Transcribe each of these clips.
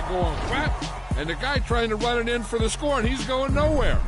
going whap, and the guy trying to run it in for the score, and he's going nowhere.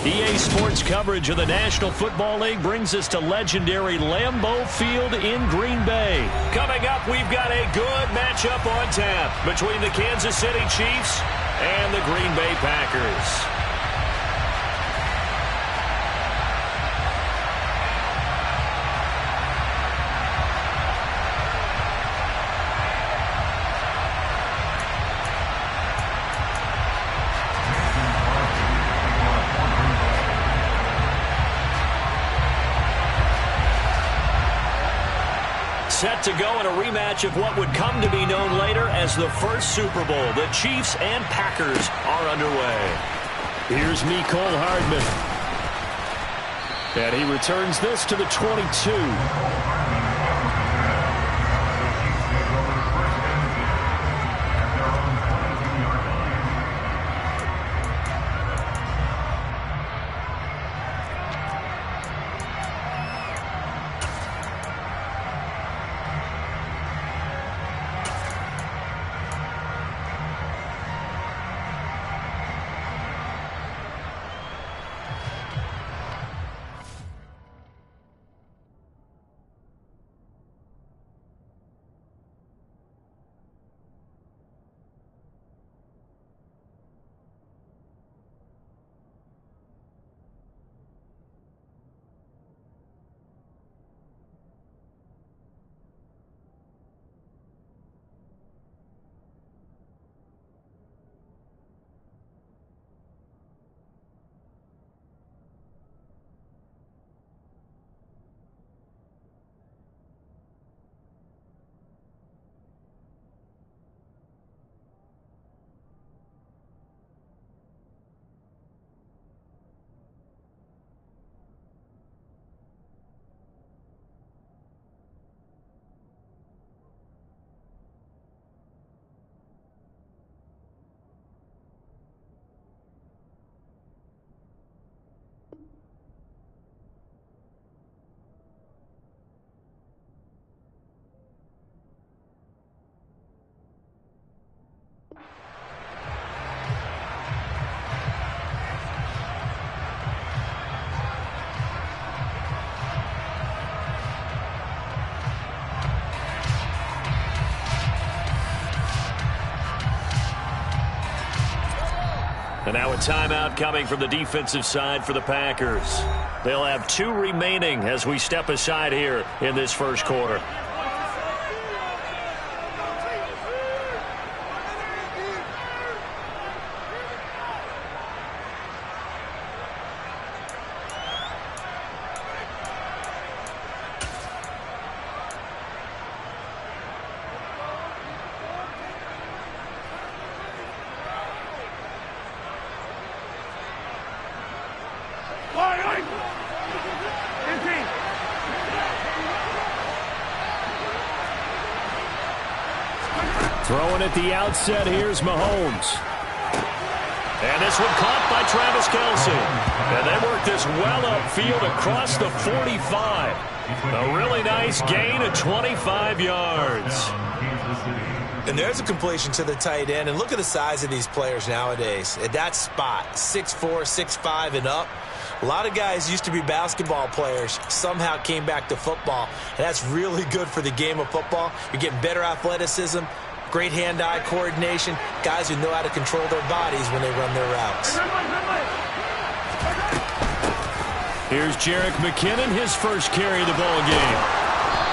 EA Sports coverage of the National Football League brings us to legendary Lambeau Field in Green Bay. Coming up, we've got a good matchup on tap between the Kansas City Chiefs and the Green Bay Packers. Set to go in a rematch of what would come to be known later as the first Super Bowl. The Chiefs and Packers are underway. Here's Mecole Hardman. And he returns this to the 22. And now a timeout coming from the defensive side for the Packers. They'll have 2 remaining as we step aside here in this first quarter. Throwing at the outset, here's Mahomes. And this one caught by Travis Kelce. And they work this well upfield across the 45. A really nice gain of 25 yards. And there's a completion to the tight end. And look at the size of these players nowadays. At that spot, 6'4", 6'5", and up. A lot of guys used to be basketball players, somehow came back to football. And that's really good for the game of football. You're getting better athleticism, great hand-eye coordination, guys who know how to control their bodies when they run their routes. Here's Jerick McKinnon, his first carry of the ball game.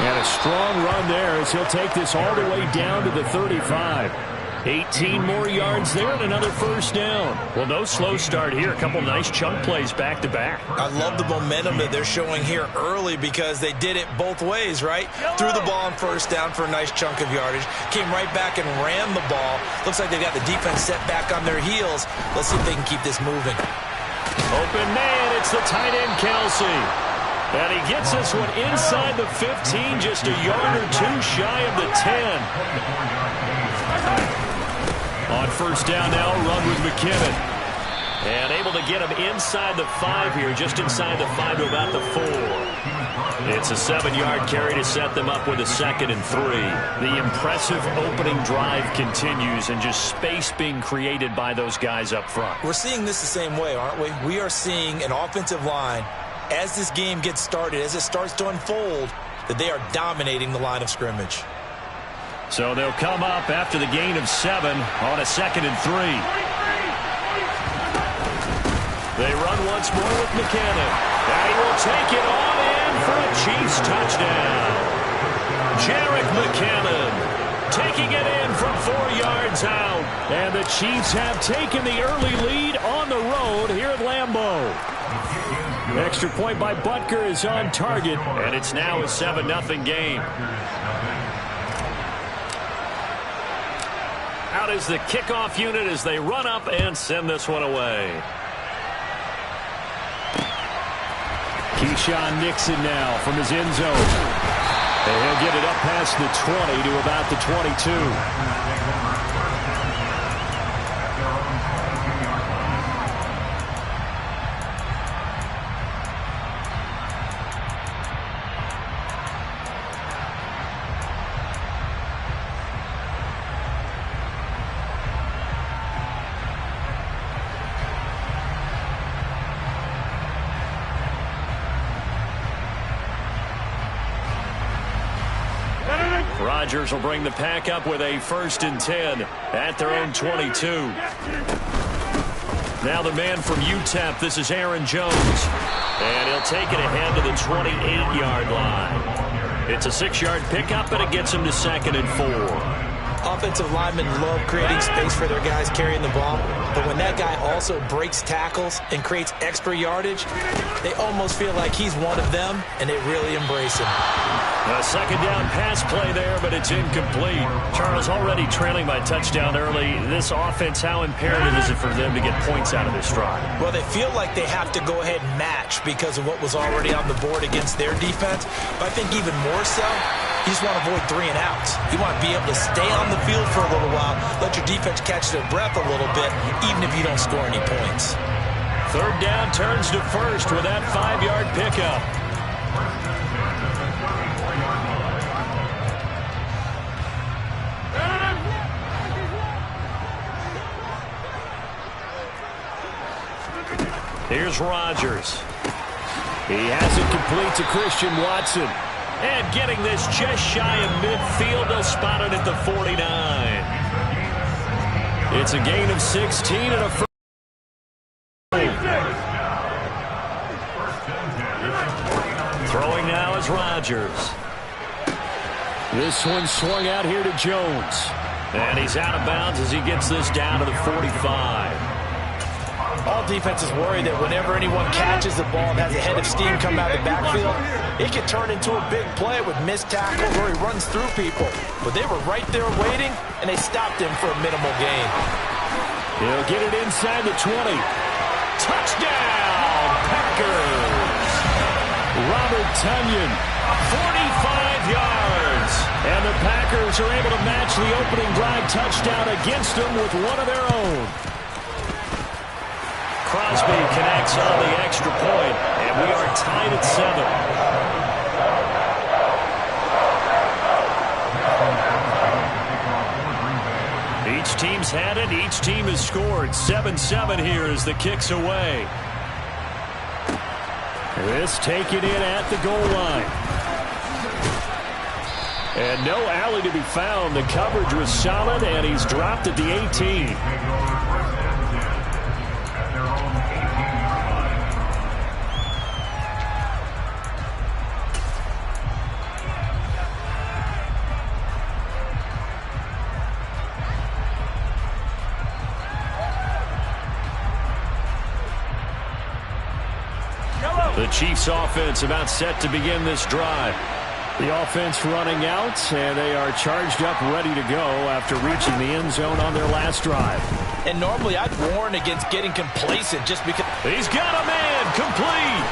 And a strong run there as he'll take this all the way down to the 35. 18 more yards there and another first down. Well, no slow start here. A couple nice chunk plays back-to-back. I love the momentum that they're showing here early because they did it both ways, right? Threw the ball on first down for a nice chunk of yardage. Came right back and ran the ball. Looks like they got the defense set back on their heels. Let's see if they can keep this moving. Open man, it's the tight end, Kelce. And he gets this one inside the 15, just a yard or two shy of the 10. On first down now, run with McKinnon. And able to get him inside the 5 here, just inside the 5 to about the 4. It's a 7-yard carry to set them up with a 2nd and 3. The impressive opening drive continues, and just space being created by those guys up front. We're seeing this the same way, aren't we? We are seeing an offensive line, as this game gets started, as it starts to unfold, that they are dominating the line of scrimmage. So they'll come up after the gain of 7 on a 2nd and 3. They run once more with McKinnon. And he will take it on in for a Chiefs touchdown. Jerick McKinnon taking it in from 4 yards out. And the Chiefs have taken the early lead on the road here at Lambeau. Extra point by Butker is on target, and it's now a 7-0 game. Out is the kickoff unit as they run up and send this one away. Keyshawn Nixon now from his end zone. And he'll get it up past the 20 to about the 22. Rodgers will bring the pack up with a 1st and 10 at their own 22. Now the man from UTEP, this is Aaron Jones. And he'll take it ahead to the 28-yard line. It's a 6-yard pickup, and it gets him to 2nd and 4. Offensive linemen love creating space for their guys carrying the ball, but when that guy also breaks tackles and creates extra yardage, they almost feel like he's one of them, and they really embrace him. A 2nd down pass play there, but it's incomplete. Charles, already trailing by touchdown early. This offense, how imperative is it for them to get points out of this drive? Well, they feel like they have to go ahead and match because of what was already on the board against their defense. But I think even more so, you just want to avoid 3 and outs. You want to be able to stay on the field for a little while, let your defense catch their breath a little bit, even if you don't score any points. 3rd down turns to 1st with that 5-yard pickup. Here's Rodgers. He has it complete to Christian Watson. And getting this just shy of midfield, they'll spot it at the 49. It's a gain of 16 and a first. Throwing now is Rodgers. This one swung out here to Jones. And he's out of bounds as he gets this down to the 45. All defenses worry that whenever anyone catches the ball and has a head of steam come out of the backfield, it can turn into a big play with missed tackles or he runs through people. But they were right there waiting, and they stopped him for a minimal gain. He'll get it inside the 20. Touchdown, Packers! Robert Tonyan, 45 yards. And the Packers are able to match the opening drive touchdown against them with one of their own. Crosby connects on the extra point, and we are tied at 7. Each team's had it. Each team has scored. 7-7 here as the kick's away. This taken in at the goal line. And no alley to be found. The coverage was solid, and he's dropped at the 18. The Chiefs offense about set to begin this drive. The offense running out, and they are charged up, ready to go after reaching the end zone on their last drive. And normally I'd warn against getting complacent just because. He's got a man complete.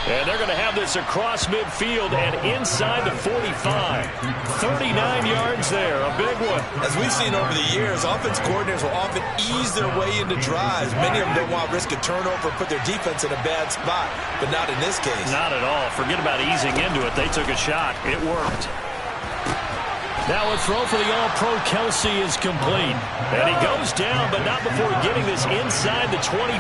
And they're going to have this across midfield and inside the 45. 39 yards there, a big one. As we've seen over the years, offense coordinators will often ease their way into drives. Many of them don't want to risk a turnover or put their defense in a bad spot, but not in this case. Not at all. Forget about easing into it. They took a shot. It worked. Now a throw for the All-Pro Kelsey is complete. And he goes down, but not before getting this inside the 25.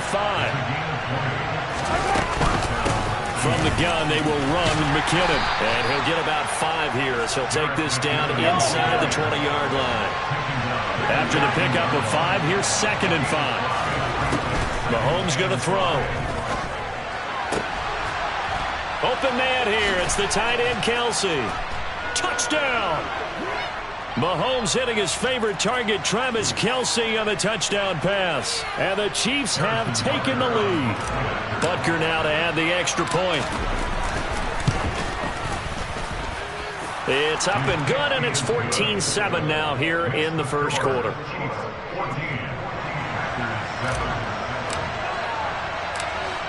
From the gun, they will run with McKinnon. And he'll get about 5 here as he'll take this down inside the 20-yard line. After the pickup of 5, here's 2nd and 5. Mahomes going to throw. Open man here. It's the tight end, Kelsey. Touchdown! Mahomes hitting his favorite target, Travis Kelsey, on the touchdown pass. And the Chiefs have taken the lead. Butker now to add the extra point. It's up and good, and it's 14-7 now here in the first quarter.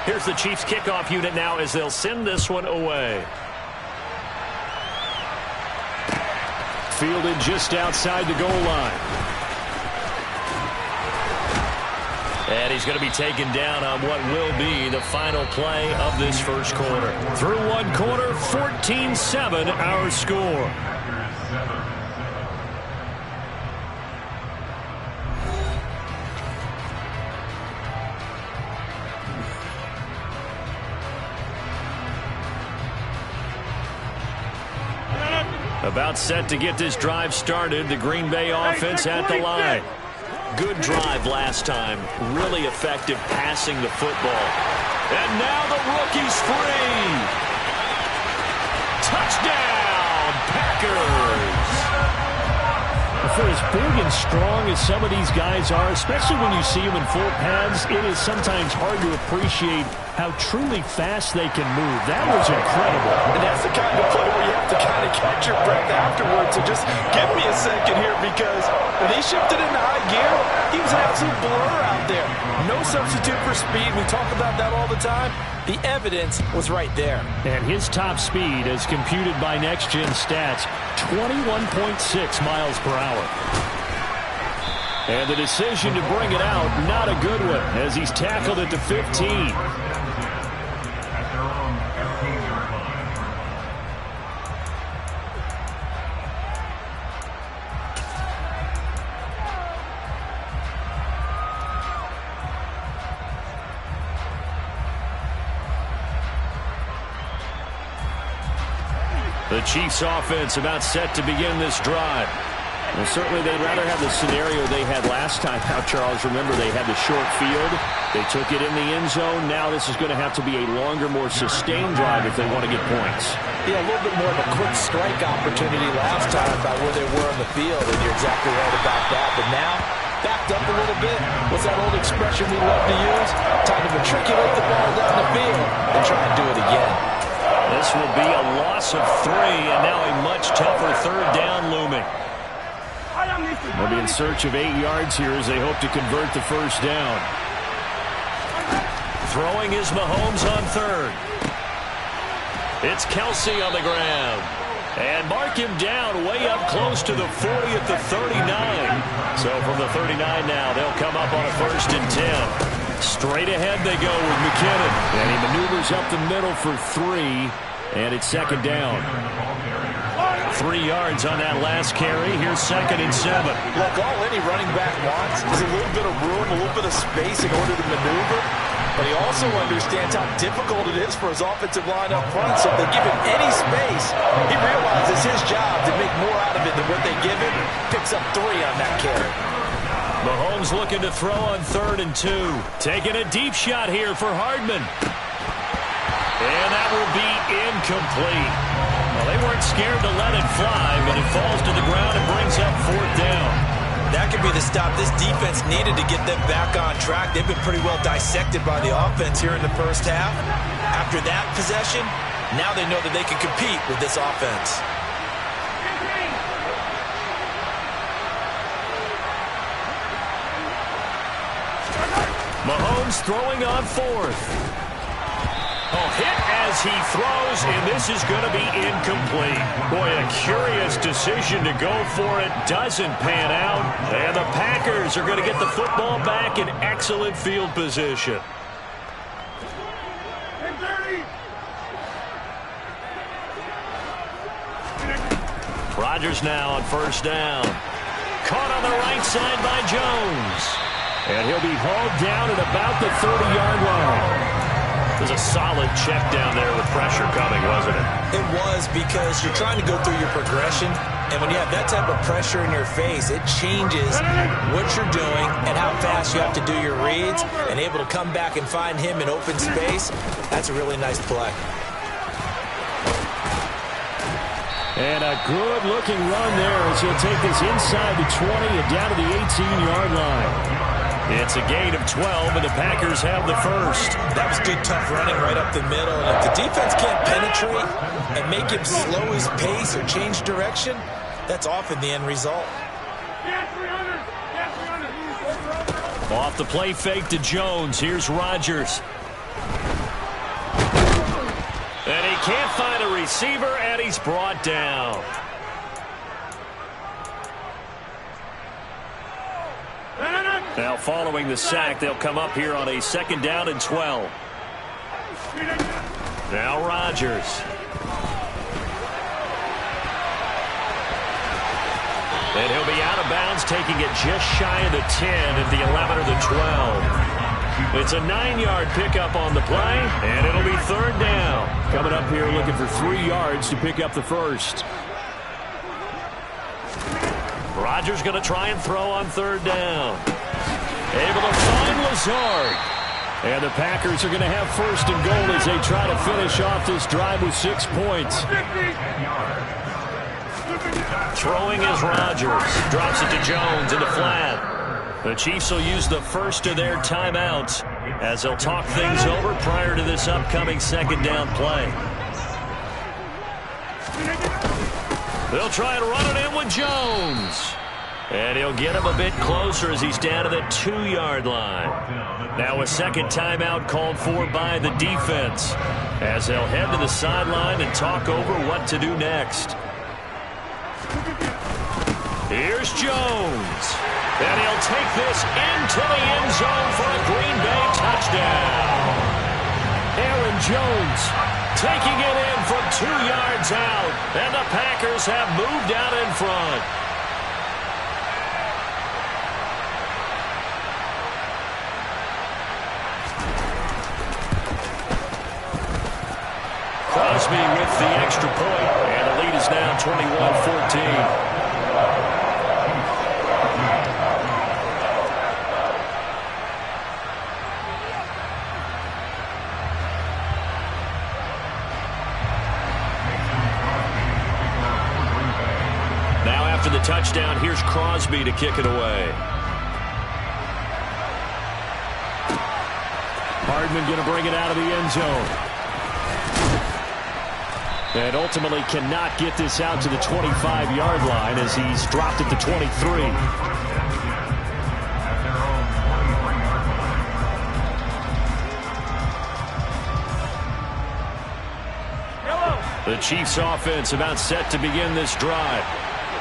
Here's the Chiefs kickoff unit now as they'll send this one away. Fielded just outside the goal line. And he's going to be taken down on what will be the final play of this first quarter. Through one quarter, 14-7 our score. About set to get this drive started. The Green Bay offense at the line. Good drive last time. Really effective passing the football. And now the rookie's free. Touchdown, Packers. For as big and strong as some of these guys are, especially when you see them in full pads, it is sometimes hard to appreciate how truly fast they can move. That was incredible. And that's the kind of play where you have to kind of catch your breath afterwards. So just give me a second here, because when he shifted into high gear, he was an absolute blur out there. No substitute for speed. We talk about that all the time. The evidence was right there. And his top speed, as computed by Next Gen Stats, 21.6 miles per hour. And the decision to bring it out, not a good one, as he's tackled at the 15. The Chiefs offense about set to begin this drive. Well, certainly they'd rather have the scenario they had last time out, Charles. Remember, they had the short field. They took it in the end zone. Now this is going to have to be a longer, more sustained drive if they want to get points. Yeah, a little bit more of a quick strike opportunity last time about where they were on the field, and you're exactly right about that. But now, backed up a little bit. What's that old expression we love to use? Time to matriculate the ball down the field and try and do it again. This will be a loss of 3, and now a much tougher third down looming. They'll be in search of 8 yards here as they hope to convert the first down. Throwing is Mahomes on third. It's Kelsey on the ground. And mark him down way up close to the 40 at the 39. So from the 39 now, they'll come up on a 1st and 10. Straight ahead they go with McKinnon. And he maneuvers up the middle for 3. And it's 2nd down. 3 yards on that last carry. Here's 2nd and 7. Look, all any running back wants is a little bit of room, a little bit of space in order to maneuver. But he also understands how difficult it is for his offensive line up front. So if they give him any space, he realizes his job to make more out of it than what they give him. Picks up 3 on that carry. Mahomes looking to throw on 3rd and 2. Taking a deep shot here for Hardman. And that will be incomplete. Well, they weren't scared to let it fly, but it falls to the ground and brings up 4th down. That could be the stop this defense needed to get them back on track. They've been pretty well dissected by the offense here in the first half. After that possession, now they know that they can compete with this offense. Mahomes throwing on 4th. Oh, hit as he throws, and this is going to be incomplete. Boy, a curious decision to go for it. Doesn't pan out. And the Packers are going to get the football back in excellent field position. Rodgers now on first down. Caught on the right side by Jones. And he'll be hauled down at about the 30-yard line. It was a solid check down there with pressure coming, wasn't it? It was, because you're trying to go through your progression, and when you have that type of pressure in your face, it changes what you're doing and how fast you have to do your reads, and able to come back and find him in open space. That's a really nice play. And a good-looking run there as he'll take this inside the 20 and down to the 18-yard line. It's a gain of 12, and the Packers have the first. That was good, tough running right up the middle. And if the defense can't penetrate and make him slow his pace or change direction, that's often the end result. Off the play fake to Jones. Here's Rodgers. And he can't find a receiver, and he's brought down. Now following the sack, they'll come up here on a 2nd down and 12. Now Rodgers. And he'll be out of bounds, taking it just shy of the 10 at the 11 or the 12. It's a 9-yard pickup on the play, and it'll be 3rd down. Coming up here looking for 3 yards to pick up the first. Rodgers going to try and throw on 3rd down. Able to find Lazard. And the Packers are going to have 1st and goal as they try to finish off this drive with 6 points. Throwing is Rodgers. Drops it to Jones in the flat. The Chiefs will use the first of their timeouts as they'll talk things over prior to this upcoming 2nd down play. They'll try and run it in with Jones. And he'll get him a bit closer as he's down to the 2-yard line. Now a 2nd timeout called for by the defense as they'll head to the sideline and talk over what to do next. Here's Jones. And he'll take this into the end zone for a Green Bay touchdown. Aaron Jones taking it in from 2 yards out. And the Packers have moved out in front. Crosby with the extra point, and the lead is now 21-14. Now after the touchdown, here's Crosby to kick it away. Hardman going to bring it out of the end zone. And ultimately cannot get this out to the 25-yard line as he's dropped at the 23. The Chiefs offense about set to begin this drive.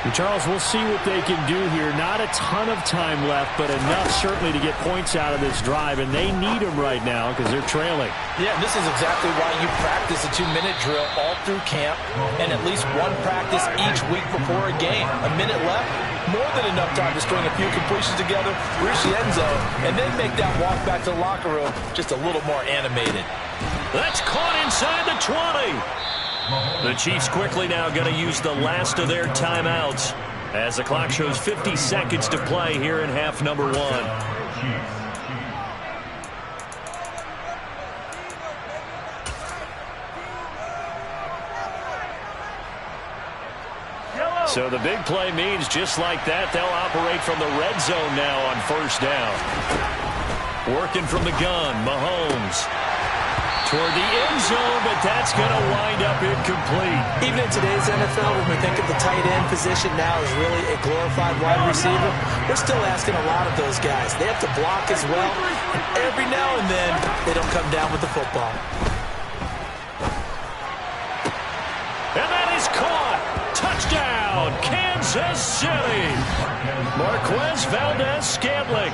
And Charles, we'll see what they can do here. Not a ton of time left, but enough certainly to get points out of this drive, and they need them right now because they're trailing. Yeah, this is exactly why you practice a 2-minute drill all through camp and at least one practice each week before a game. A minute left, more than enough time to string a few completions together, reach the end zone, and then make that walk back to the locker room just a little more animated. That's caught inside the 20. The Chiefs quickly now going to use the last of their timeouts as the clock shows 50 seconds to play here in half number 1. So the big play means just like that, they'll operate from the red zone now on 1st down. Working from the gun, Mahomes. Toward the end zone, but that's going to wind up incomplete. Even in today's NFL, when we think of the tight end position now as really a glorified wide receiver, we're still asking a lot of those guys. They have to block as well, and every now and then, they don't come down with the football. touchdown, Kansas City. Marquez Valdez-Scantling,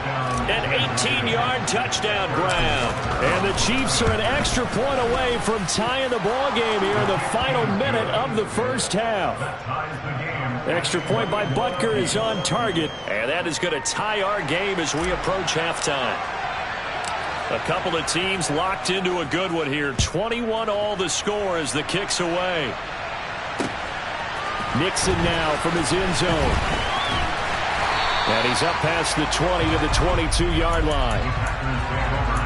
an 18-yard touchdown grab. And the Chiefs are an extra point away from tying the ball game here in the final minute of the first half. Extra point by Butker is on target, and that is going to tie our game as we approach halftime. A couple of teams locked into a good one here. 21 all the score as the kick's away. Nixon now from his end zone. And he's up past the 20 to the 22-yard line.